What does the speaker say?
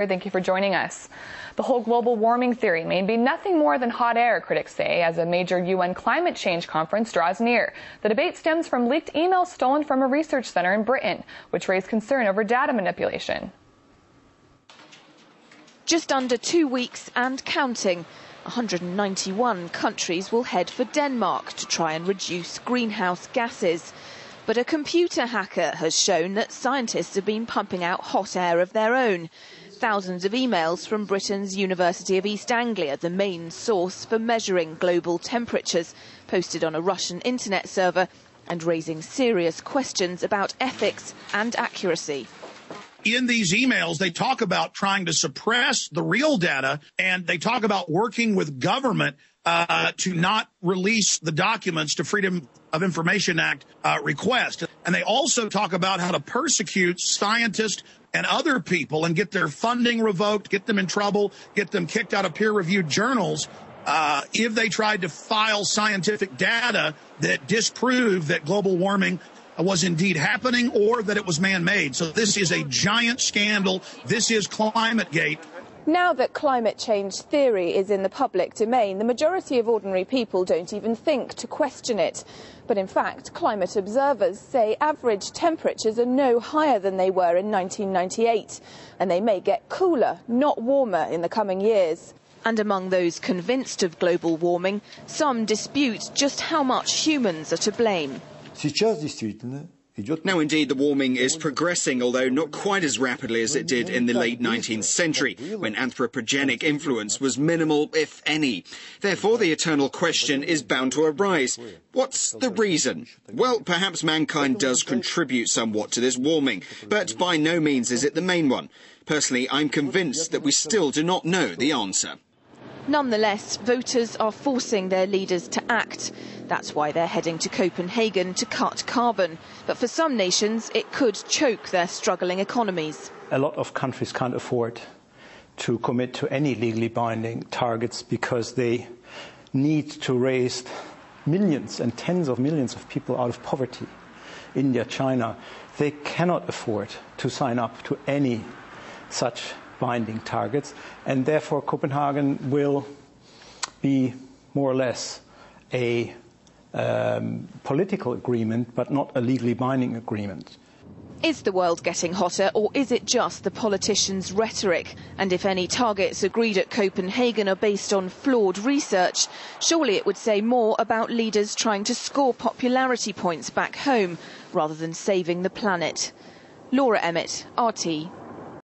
Thank you for joining us. The whole global warming theory may be nothing more than hot air, critics say, as a major UN climate change conference draws near. The debate stems from leaked emails stolen from a research center in Britain, which raised concern over data manipulation. Just under 2 weeks and counting, 191 countries will head for Denmark to try and reduce greenhouse gases. But a computer hacker has shown that scientists have been pumping out hot air of their own. Thousands of emails from Britain's University of East Anglia, the main source for measuring global temperatures, posted on a Russian internet server and raising serious questions about ethics and accuracy. In these emails, they talk about trying to suppress the real data, and they talk about working with government to not release the documents to Freedom of Information Act request. And they also talk about how to persecute scientists and other people and get their funding revoked, get them in trouble, get them kicked out of peer-reviewed journals if they tried to file scientific data that disprove that global warming was indeed happening or that it was man-made. So this is a giant scandal. This is ClimateGate. Now that climate change theory is in the public domain, the majority of ordinary people don't even think to question it. But in fact, climate observers say average temperatures are no higher than they were in 1998, and they may get cooler, not warmer, in the coming years. And among those convinced of global warming, some dispute just how much humans are to blame. Now, indeed, the warming is progressing, although not quite as rapidly as it did in the late 19th century, when anthropogenic influence was minimal, if any. Therefore, the eternal question is bound to arise. What's the reason? Well, perhaps mankind does contribute somewhat to this warming, but by no means is it the main one. Personally, I'm convinced that we still do not know the answer. Nonetheless, voters are forcing their leaders to act. That's why they're heading to Copenhagen to cut carbon. But for some nations, it could choke their struggling economies. A lot of countries can't afford to commit to any legally binding targets because they need to raise millions and tens of millions of people out of poverty. India, China, they cannot afford to sign up to any such binding targets, and therefore Copenhagen will be more or less a political agreement, but not a legally binding agreement. Is the world getting hotter, or is it just the politicians' rhetoric? And if any targets agreed at Copenhagen are based on flawed research, surely it would say more about leaders trying to score popularity points back home rather than saving the planet. Laura Emmett, RT.